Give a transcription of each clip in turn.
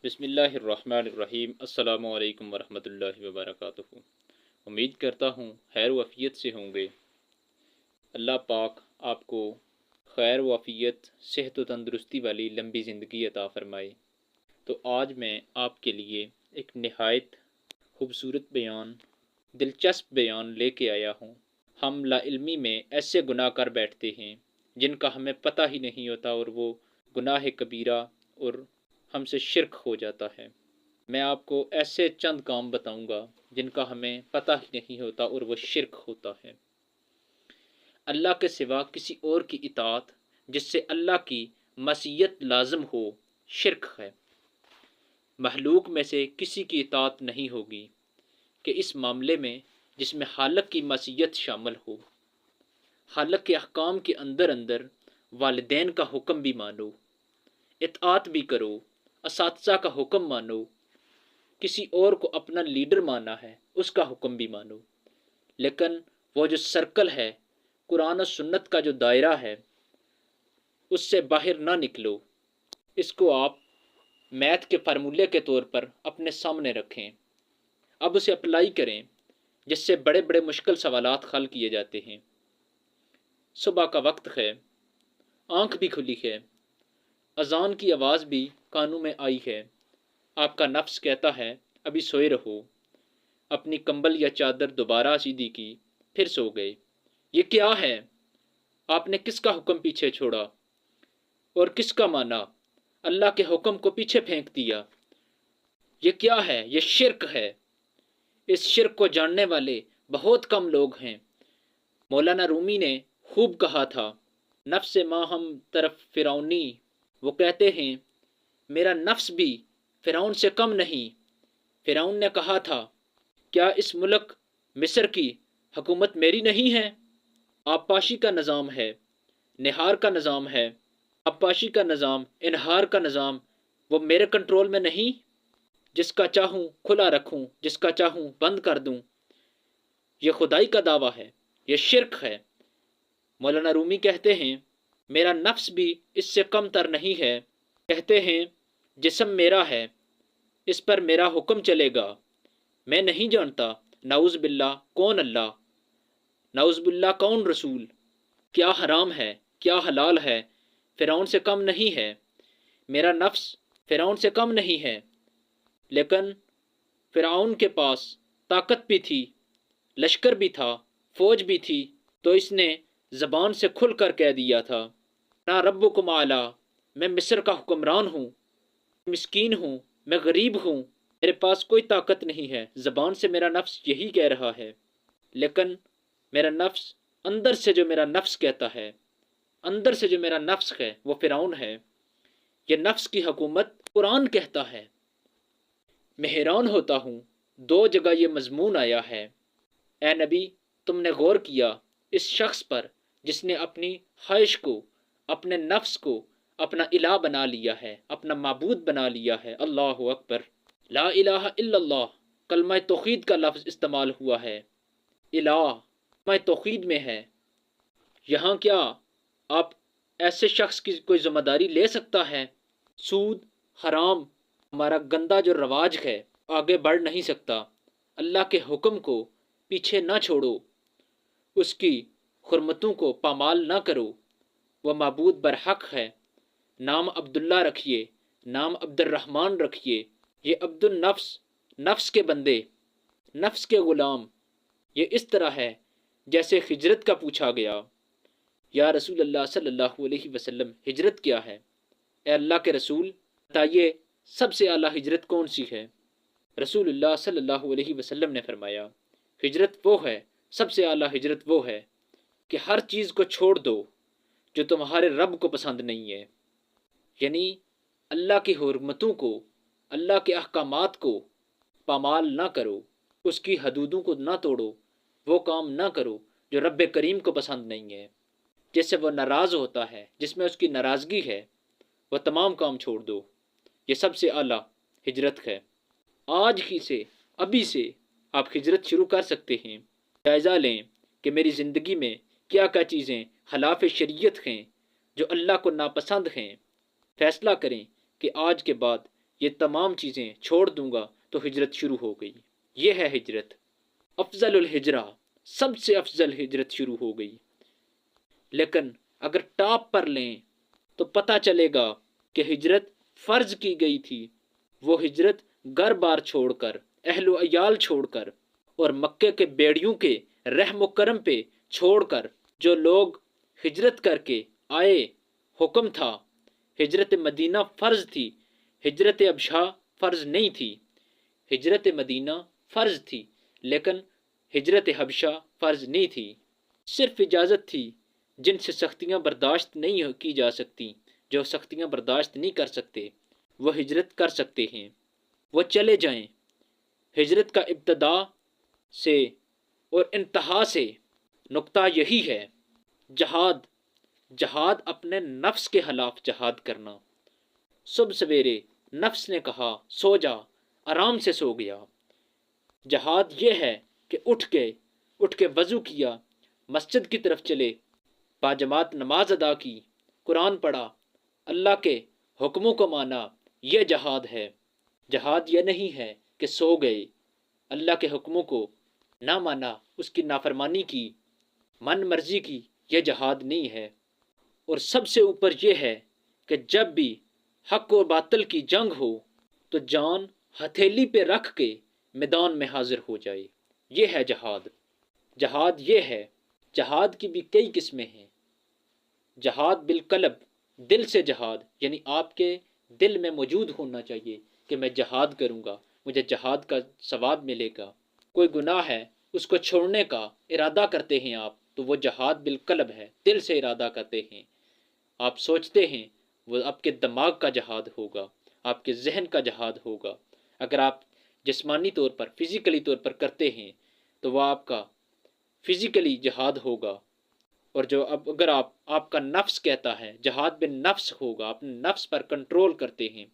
بسم اللہ الرحمن الرحیم۔ السلام علیکم ورحمۃ اللہ وبرکاتہ۔ امید کرتا ہوں خیر و عافیت سے ہوں گے۔ اللہ پاک آپ کو خیر و عافیت، صحت و تندرستی والی لمبی زندگی عطا فرمائے۔ تو آج میں آپ کے لیے ایک نہایت خوبصورت بیان، دلچسپ بیان لے کے آیا ہوں۔ ہم لا علمی میں ایسے گناہ کر بیٹھتے ہیں جن کا ہمیں پتہ ہی نہیں ہوتا، اور وہ گناہ کبیرہ اور ہم سے شرک ہو جاتا ہے۔ میں آپ کو ایسے چند کام بتاؤں گا جن کا ہمیں پتہ ہی نہیں ہوتا اور وہ شرک ہوتا ہے۔ اللہ کے سوا کسی اور کی اطاعت جس سے اللہ کی معصیت لازم ہو، شرک ہے۔ مخلوق میں سے کسی کی اطاعت نہیں ہوگی کہ اس معاملے میں جس میں خالق کی معصیت شامل ہو۔ خالق کے احکام کے اندر والدین کا حکم بھی مانو، اطاعت بھی کرو، اساتذہ کا حکم مانو، کسی اور کو اپنا لیڈر مانا ہے اس کا حکم بھی مانو، لیکن وہ جو سرکل ہے، قرآن و سنت کا جو دائرہ ہے، اس سے باہر نہ نکلو۔ اس کو آپ میتھ کے فارمولے کے طور پر اپنے سامنے رکھیں، اب اسے اپلائی کریں، جس سے بڑے بڑے مشکل سوالات حل کیے جاتے ہیں۔ صبح کا وقت ہے، آنکھ بھی کھلی ہے، اذان کی آواز بھی کانوں میں آئی ہے۔ آپ کا نفس کہتا ہے ابھی سوئے رہو، اپنی کمبل یا چادر دوبارہ سیدھی کی، پھر سو گئے۔ یہ کیا ہے؟ آپ نے کس کا حکم پیچھے چھوڑا اور کس کا مانا؟ اللہ کے حکم کو پیچھے پھینک دیا۔ یہ کیا ہے؟ یہ شرک ہے۔ اس شرک کو جاننے والے بہت کم لوگ ہیں۔ مولانا رومی نے خوب کہا تھا، نفس ما ہم طرف فرعونی۔ وہ کہتے ہیں میرا نفس بھی فرعون سے کم نہیں۔ فرعون نے کہا تھا، کیا اس ملک مصر کی حکومت میری نہیں ہے؟ آبپاشی کا نظام ہے، نہار کا نظام ہے، آبپاشی کا نظام، انہار کا نظام، وہ میرے کنٹرول میں نہیں؟ جس کا چاہوں کھلا رکھوں، جس کا چاہوں بند کر دوں۔ یہ خدائی کا دعویٰ ہے، یہ شرک ہے۔ مولانا رومی کہتے ہیں میرا نفس بھی اس سے کم تر نہیں ہے۔ کہتے ہیں جسم میرا ہے، اس پر میرا حکم چلے گا۔ میں نہیں جانتا نعوذ باللہ کون اللہ، نعوذ باللہ کون رسول، کیا حرام ہے کیا حلال ہے، فرعون سے کم نہیں ہے۔ میرا نفس فرعون سے کم نہیں ہے، لیکن فرعون کے پاس طاقت بھی تھی، لشکر بھی تھا، فوج بھی تھی، تو اس نے زبان سے کھل کر کہہ دیا تھا، نا ربکم اعلی، میں مصر کا حکمران ہوں، مسکین ہوں، میں غریب ہوں، میرے پاس کوئی طاقت نہیں ہے۔ زبان سے میرا نفس یہی کہہ رہا ہے، لیکن میرا نفس اندر سے جو میرا نفس کہتا ہے، اندر سے جو میرا نفس ہے وہ فرعون ہے۔ یہ نفس کی حکومت قرآن کہتا ہے۔ میں حیران ہوتا ہوں، دو جگہ یہ مضمون آیا ہے، اے نبی تم نے غور کیا اس شخص پر جس نے اپنی خواہش کو، اپنے نفس کو اپنا الہ بنا لیا ہے، اپنا معبود بنا لیا ہے۔ اللہ اکبر، لا الہ الا اللہ، کلمہ توحید کا لفظ استعمال ہوا ہے۔ الہ کلمہ توحید میں ہے۔ یہاں کیا آپ ایسے شخص کی کوئی ذمہ داری لے سکتا ہے؟ سود حرام ہمارا گندا جو رواج ہے آگے بڑھ نہیں سکتا۔ اللہ کے حکم کو پیچھے نہ چھوڑو، اس کی حرمتوں کو پامال نہ کرو۔ وہ معبود برحق ہے۔ نام عبداللہ رکھیے، نام عبد الرحمن رکھیے۔ یہ عبد النفس، نفس کے بندے، نفس کے غلام۔ یہ اس طرح ہے جیسے ہجرت کا پوچھا گیا، یا رسول اللہ صلی اللہ علیہ وسلم ہجرت کیا ہے؟ اے اللہ کے رسول بتائیے سب سے اعلیٰ ہجرت کون سی ہے؟ رسول اللہ صلی اللہ علیہ وسلم نے فرمایا، ہجرت وہ ہے، سب سے اعلیٰ ہجرت وہ ہے کہ ہر چیز کو چھوڑ دو جو تمہارے رب کو پسند نہیں ہے۔ یعنی اللہ کی حرمتوں کو، اللہ کے احکامات کو پامال نہ کرو، اس کی حدودوں کو نہ توڑو، وہ کام نہ کرو جو رب کریم کو پسند نہیں ہے، جس سے وہ ناراض ہوتا ہے، جس میں اس کی ناراضگی ہے، وہ تمام کام چھوڑ دو۔ یہ سب سے اعلیٰ ہجرت ہے۔ آج ہی سے، ابھی سے آپ ہجرت شروع کر سکتے ہیں۔ جائزہ لیں کہ میری زندگی میں کیا کیا چیزیں خلاف شریعت ہیں، جو اللہ کو ناپسند ہیں۔ فیصلہ کریں کہ آج کے بعد یہ تمام چیزیں چھوڑ دوں گا تو ہجرت شروع ہو گئی۔ یہ ہے ہجرت، افضل الہجرہ، سب سے افضل ہجرت شروع ہو گئی۔ لیکن اگر ٹاپ پر لیں تو پتہ چلے گا کہ ہجرت فرض کی گئی تھی، وہ ہجرت گھر بار چھوڑ کر، اہل و عیال چھوڑ کر، اور مکے کے بیڑیوں کے رحم و کرم پہ چھوڑ کر جو لوگ ہجرت کر کے آئے، حکم تھا۔ ہجرت مدینہ فرض تھی، ہجرت ابشا فرض نہیں تھی۔ ہجرت مدینہ فرض تھی لیکن ہجرت حبشہ فرض نہیں تھی، صرف اجازت تھی۔ جن سے سختیاں برداشت نہیں کی جا سکتی، جو سختیاں برداشت نہیں کر سکتے، وہ ہجرت کر سکتے ہیں، وہ چلے جائیں۔ ہجرت کا ابتدا سے اور انتہا سے نقطہ یہی ہے، جہاد۔ جہاد اپنے نفس کے خلاف جہاد کرنا۔ صبح سویرے نفس نے کہا سو جا، آرام سے سو گیا۔ جہاد یہ ہے کہ اٹھ کے وضو کیا، مسجد کی طرف چلے، باجماعت نماز ادا کی، قرآن پڑھا، اللہ کے حکموں کو مانا، یہ جہاد ہے۔ جہاد یہ نہیں ہے کہ سو گئے، اللہ کے حکموں کو نہ مانا، اس کی نافرمانی کی، من مرضی کی، یہ جہاد نہیں ہے۔ اور سب سے اوپر یہ ہے کہ جب بھی حق و باطل کی جنگ ہو تو جان ہتھیلی پہ رکھ کے میدان میں حاضر ہو جائے، یہ ہے جہاد۔ جہاد یہ ہے۔ جہاد کی بھی کئی قسمیں ہیں۔ جہاد بالقلب، دل سے جہاد، یعنی آپ کے دل میں موجود ہونا چاہیے کہ میں جہاد کروں گا، مجھے جہاد کا ثواب ملے گا۔ کوئی گناہ ہے اس کو چھوڑنے کا ارادہ کرتے ہیں آپ، تو وہ جہاد بالقلب ہے، دل سے ارادہ کرتے ہیں، آپ سوچتے ہیں، وہ آپ کے دماغ کا جہاد ہوگا، آپ کے ذہن کا جہاد ہوگا۔ اگر آپ جسمانی طور پر، فزیکلی طور پر کرتے ہیں تو وہ آپ کا فزیکلی جہاد ہوگا۔ اور جو اگر آپ کا نفس کہتا ہے، جہاد بن نفس ہوگا، اپنے نفس پر کنٹرول کرتے ہیں،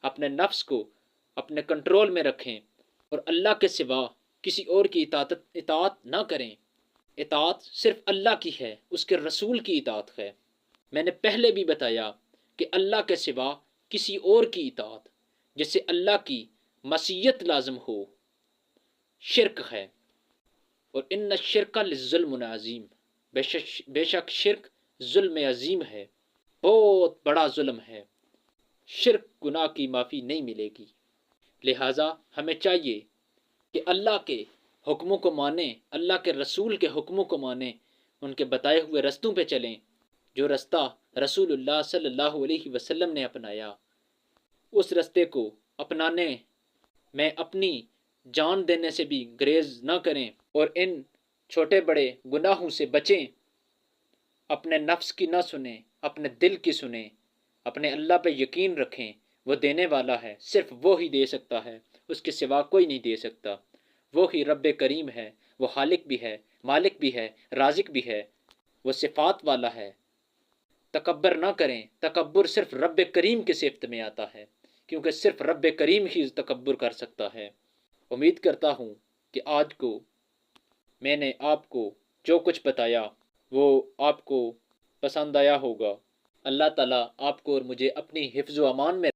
اپنے نفس کو اپنے کنٹرول میں رکھیں اور اللہ کے سوا کسی اور کی اطاعت نہ کریں۔ اطاعت صرف اللہ کی ہے، اس کے رسول کی اطاعت ہے۔ میں نے پہلے بھی بتایا کہ اللہ کے سوا کسی اور کی اطاعت جس سے اللہ کی معصیت لازم ہو، شرک ہے۔ اور ان الشرک للظلم عظیم، بے شک شرک ظلم عظیم ہے، بہت بڑا ظلم ہے۔ شرک گناہ کی معافی نہیں ملے گی۔ لہٰذا ہمیں چاہیے کہ اللہ کے حکموں کو مانیں، اللہ کے رسول کے حکموں کو مانیں، ان کے بتائے ہوئے رستوں پہ چلیں۔ جو رستہ رسول اللہ صلی اللہ علیہ وسلم نے اپنایا، اس رستے کو اپنانے میں اپنی جان دینے سے بھی گریز نہ کریں، اور ان چھوٹے بڑے گناہوں سے بچیں۔ اپنے نفس کی نہ سنیں، اپنے دل کی سنیں، اپنے اللہ پہ یقین رکھیں، وہ دینے والا ہے، صرف وہ ہی دے سکتا ہے، اس کے سوا کوئی نہیں دے سکتا۔ وہ ہی رب کریم ہے، وہ خالق بھی ہے، مالک بھی ہے، رازق بھی ہے، وہ صفات والا ہے۔ تکبر نہ کریں، تکبر صرف رب کریم کے صفت میں آتا ہے، کیونکہ صرف رب کریم ہی تکبر کر سکتا ہے۔ امید کرتا ہوں کہ آج کو میں نے آپ کو جو کچھ بتایا وہ آپ کو پسند آیا ہوگا۔ اللہ تعالیٰ آپ کو اور مجھے اپنی حفظ و امان میں